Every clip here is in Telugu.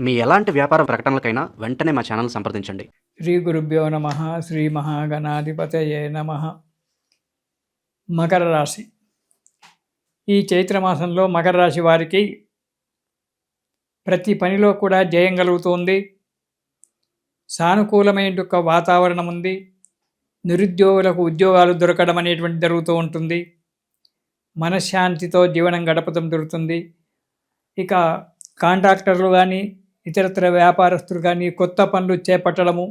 మీ ఎలాంటి వ్యాపార ప్రకటనలకైనా వెంటనే మా ఛానల్ సంప్రదించండి. శ్రీ గురుభ్యో నమ. శ్రీ మహాగణాధిపతయే నమ. మకర రాశి. ఈ చైత్రమాసంలో మకర రాశి వారికి ప్రతి పనిలో కూడా జయం కలుగుతుంది. సానుకూలమైన వాతావరణం ఉంది. నిరుద్యోగులకు ఉద్యోగాలు దొరకడం అనేటువంటి జరుగుతూ ఉంటుంది. మనశ్శాంతితో జీవనం గడపడం జరుగుతుంది. ఇక కాంట్రాక్టర్లు కానీ ఇతరత్ర వ్యాపారస్తులు కానీ కొత్త పనులు చేపట్టడము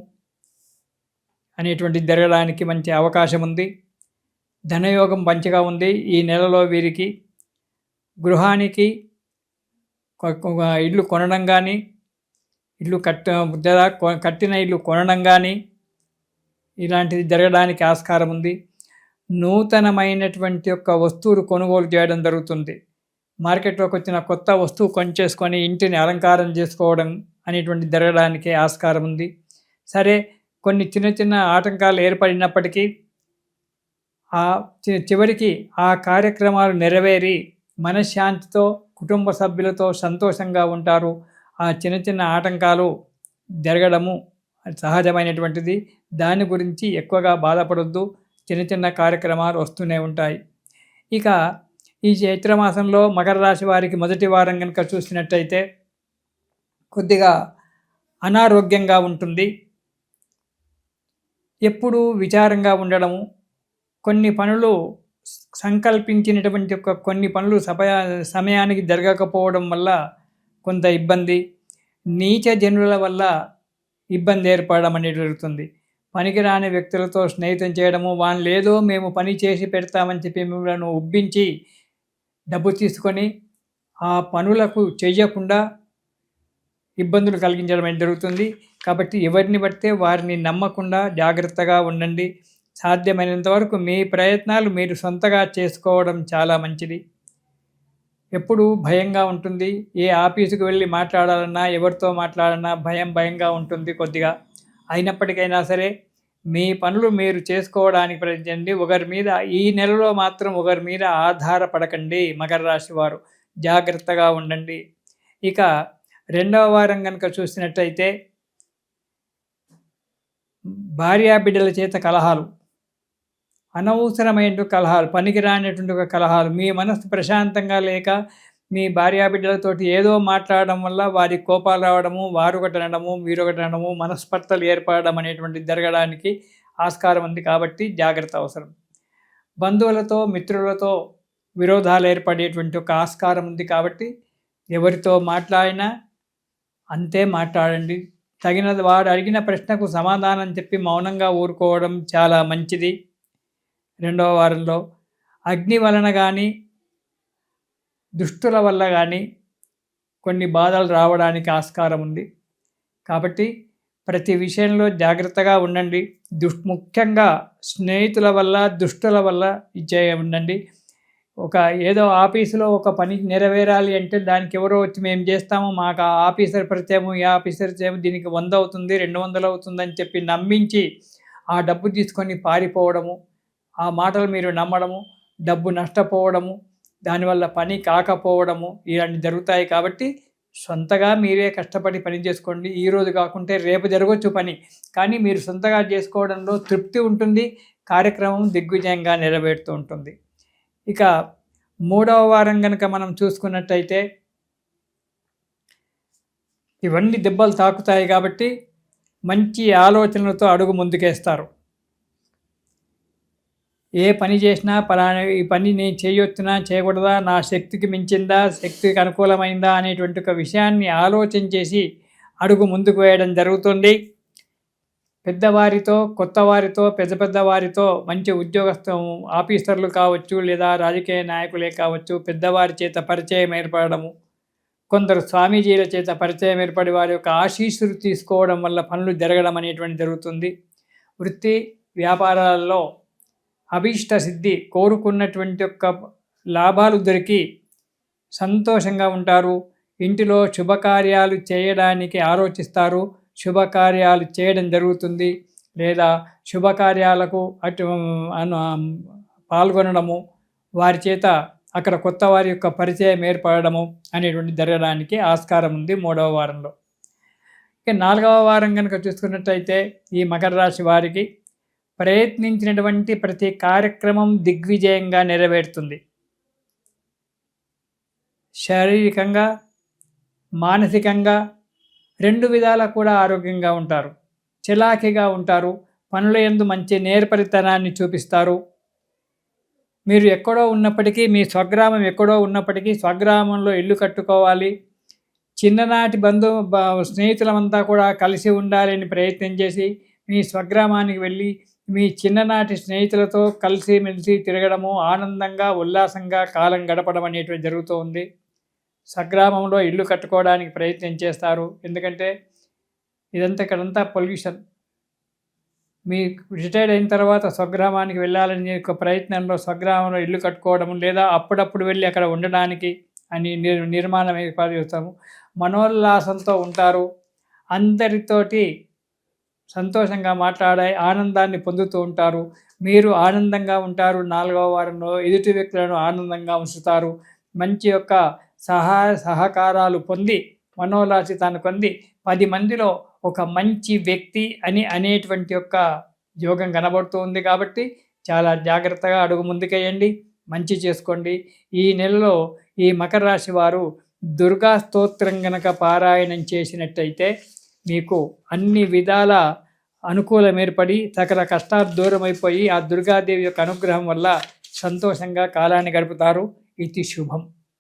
అనేటువంటిది జరగడానికి మంచి అవకాశం ఉంది. ధనయోగం మంచిగా ఉంది. ఈ నెలలో వీరికి గృహానికి ఇల్లు కొనడం కానీ కట్టిన ఇల్లు కొనడం కానీ ఇలాంటిది జరగడానికి ఆస్కారం ఉంది. నూతనమైనటువంటి వస్తువులు కొనుగోలు చేయడం జరుగుతుంది. మార్కెట్లోకి వచ్చిన కొత్త వస్తువు కొనుక్కొని ఇంటిని అలంకారం చేసుకోవడం అనేటువంటి జరగడానికి ఆస్కారం ఉంది. సరే, కొన్ని చిన్న చిన్న ఆటంకాలు ఏర్పడినప్పటికీ చివరికి ఆ కార్యక్రమాలు నెరవేరి మనశ్శాంతితో కుటుంబ సభ్యులతో సంతోషంగా ఉంటారు. ఆ చిన్న చిన్న ఆటంకాలు జరగడము సహజమైనటువంటిది. దాని గురించి ఎక్కువగా బాధపడొద్దు. చిన్న చిన్న కార్యక్రమాలు వస్తూనే ఉంటాయి. ఇక ఈ చైత్రమాసంలో మకర రాశి వారికి మొదటి వారం కనుక చూసినట్టయితే కొద్దిగా అనారోగ్యంగా ఉంటుంది. ఎప్పుడూ విచారంగా ఉండడము, కొన్ని పనులు సంకల్పించినటువంటి కొన్ని పనులు సమయానికి జరగకపోవడం వల్ల కొంత ఇబ్బంది, నీచ జనుల వల్ల ఇబ్బంది ఏర్పడడం అనేది జరుగుతుంది. పనికిరాని వ్యక్తులతో స్నేహితం చేయడము, వాళ్ళు ఏదో మేము పని చేసి పెడతామని చెప్పి మిమ్మల్ని ఉబ్బించి డబ్బు తీసుకొని ఆ పనులకు చెయ్యకుండా ఇబ్బందులు కలిగించడం అనేది జరుగుతుంది. కాబట్టి ఎవరిని పడితే వారిని నమ్మకుండా జాగ్రత్తగా ఉండండి. సాధ్యమైనంత వరకు మీ ప్రయత్నాలు మీరు సొంతగా చేసుకోవడం చాలా మంచిది. ఎప్పుడు భయంగా ఉంటుంది. ఏ ఆఫీసుకు వెళ్ళి మాట్లాడాలన్నా, ఎవరితో మాట్లాడాలన్నా భయంగా ఉంటుంది కొద్దిగా. అయినప్పటికైనా సరే మీ పనులు మీరు చేసుకోవడానికి ప్రయత్నించండి. ఒకరి మీద ఈ నెలలో మాత్రం ఒకరి మీద ఆధారపడకండి. మకర రాశి వారు జాగ్రత్తగా ఉండండి. ఇక రెండవ వారం కనుక చూసినట్టయితే భార్యాబిడ్డల చేత కలహాలు, అనవసరమైన కలహాలు, పనికిరానటువంటి కలహాలు, మీ మనసు ప్రశాంతంగా లేక మీ భార్యాబిడ్డలతోటి ఏదో మాట్లాడడం వల్ల వారి కోపాలు రావడము, వారు ఒకటి అనడము, మీరు ఒకటి అనడము, మనస్పర్ధలు ఏర్పడడం అనేటువంటిది జరగడానికి ఆస్కారం ఉంది. కాబట్టి జాగ్రత్త అవసరం. బంధువులతో మిత్రులతో విరోధాలు ఏర్పడేటువంటి ఆస్కారం ఉంది. కాబట్టి ఎవరితో మాట్లాడినా అంతే మాట్లాడండి. తగినది వాడు అడిగిన ప్రశ్నకు సమాధానం చెప్పి మౌనంగా ఊరుకోవడం చాలా మంచిది. రెండవ వారంలో అగ్ని వలన కానీ దుష్టుల వల్ల కానీ కొన్ని బాధలు రావడానికి ఆస్కారం ఉంది. కాబట్టి ప్రతి విషయంలో జాగ్రత్తగా ఉండండి. ముఖ్యంగా స్నేహితుల వల్ల దుష్టుల వల్ల ఉండండి. ఏదో ఆఫీసులో ఒక పని నెరవేరాలి అంటే దానికి ఎవరో వచ్చి మేము చేస్తాము, మాకు ఆ ఆఫీసర్ పరిచయము, ఈ ఆఫీసర్ చేయము, దీనికి 100 అవుతుంది 200 అవుతుందని చెప్పి నమ్మించి ఆ డబ్బు తీసుకొని పారిపోవడము, ఆ మాటలు మీరు నమ్మడము, డబ్బు నష్టపోవడము, దానివల్ల పని కాకపోవడము ఇలాంటి జరుగుతాయి. కాబట్టి సొంతగా మీరే కష్టపడి పని చేసుకోండి. ఈరోజు కాకుంటే రేపు జరగవచ్చు పని, కానీ మీరు సొంతగా చేసుకోవడంలో తృప్తి ఉంటుంది. కార్యక్రమం దిగ్విజయంగా నెరవేరుతూ ఉంటుంది. ఇక మూడవ వారం కనుక మనం చూసుకున్నట్టయితే ఇవన్నీ దెబ్బలు తాకుతాయి. కాబట్టి మంచి ఆలోచనలతో అడుగు ముందుకేస్తారు. ఏ పని చేసినా పలానా ఈ పని నేను చేయొచ్చునా చేయకూడదా, నా శక్తికి మించిందా, శక్తికి అనుకూలమైందా అనేటువంటి ఒక విషయాన్ని ఆలోచన చేసి అడుగు ముందుకు వేయడం జరుగుతుంది. పెద్దవారితో, కొత్త వారితో, పెద్ద వారితో, మంచి ఆఫీసర్లు కావచ్చు లేదా రాజకీయ నాయకులే కావచ్చు, పెద్దవారి చేత పరిచయం ఏర్పడము, కొందరు స్వామీజీల చేత పరిచయం ఏర్పడి వారి యొక్క ఆశీస్సులు తీసుకోవడం వల్ల పనులు జరగడం అనేటువంటి జరుగుతుంది. వృత్తి వ్యాపారాలలో అభీష్ట సిద్ధి, కోరుకున్నటువంటి లాభాలు దొరికి సంతోషంగా ఉంటారు. ఇంటిలో శుభకార్యాలు చేయడానికి ఆలోచిస్తారు. శుభకార్యాలు చేయడం జరుగుతుంది. లేదా శుభకార్యాలకు పాల్గొనడము, వారి చేత అక్కడ కొత్త వారి యొక్క పరిచయం ఏర్పడము అనేటువంటి జరగడానికి ఆస్కారం ఉంది మూడవ వారంలో. ఇక 4వ వారం కనుక చూసుకున్నట్టయితే ఈ మకర రాశి వారికి ప్రయత్నించినటువంటి ప్రతి కార్యక్రమం దిగ్విజయంగా నెరవేరుతుంది. శారీరకంగా, మానసికంగా 2 విధాలా కూడా ఆరోగ్యంగా ఉంటారు. చలాకీగా ఉంటారు. పనుల యందు మంచి నేర్పరితనాన్ని చూపిస్తారు. మీరు ఎక్కడో ఉన్నప్పటికీ, మీ స్వగ్రామం ఎక్కడో ఉన్నప్పటికీ స్వగ్రామంలో ఇల్లు కట్టుకోవాలి, చిన్ననాటి స్నేహితులమంతా కూడా కలిసి ఉండాలని ప్రయత్నం చేసి మీ స్వగ్రామానికి వెళ్ళి మీ చిన్ననాటి స్నేహితులతో కలిసిమెలిసి తిరగడము, ఆనందంగా ఉల్లాసంగా కాలం గడపడం అనేటువంటి జరుగుతూ ఉంది. స్వగ్రామంలో ఇల్లు కట్టుకోవడానికి ప్రయత్నం చేస్తారు. ఎందుకంటే ఇక్కడంతా పొల్యూషన్. మీ రిటైర్డ్ అయిన తర్వాత స్వగ్రామానికి వెళ్ళాలని ఒక ప్రయత్నంలో స్వగ్రామంలో ఇల్లు కట్టుకోవడం, లేదా అప్పుడప్పుడు వెళ్ళి అక్కడ ఉండడానికి అని నిర్మాణం ఏర్పాటు చేస్తాము. మనోల్లాసంతో ఉంటారు. అందరితోటి సంతోషంగా మాట్లాడే ఆనందాన్ని పొందుతూ ఉంటారు. మీరు ఆనందంగా ఉంటారు. 4వ వారంలో ఎదుటి వ్యక్తులను ఆనందంగా ఉంచుతారు. మంచి యొక్క సహాయ సహకారాలు పొంది మనోల్లాసితాన్ని పొంది 10 మందిలో ఒక మంచి వ్యక్తి అనేటువంటి యొక్క యోగం కనబడుతుంది. కాబట్టి చాలా జాగ్రత్తగా అడుగు ముందుకేయండి, మంచి చేసుకోండి. ఈ నెలలో ఈ మకర రాశి వారు దుర్గా స్తోత్రం గనక పారాయణం చేసినట్టయితే మీకు అన్ని విధాల అనుకూలం ఏర్పడి సకల కష్టాలు దూరమైపోయి ఆ దుర్గాదేవి యొక్క అనుగ్రహం వల్ల సంతోషంగా కాలాన్ని గడుపుతారు. ఇది శుభం.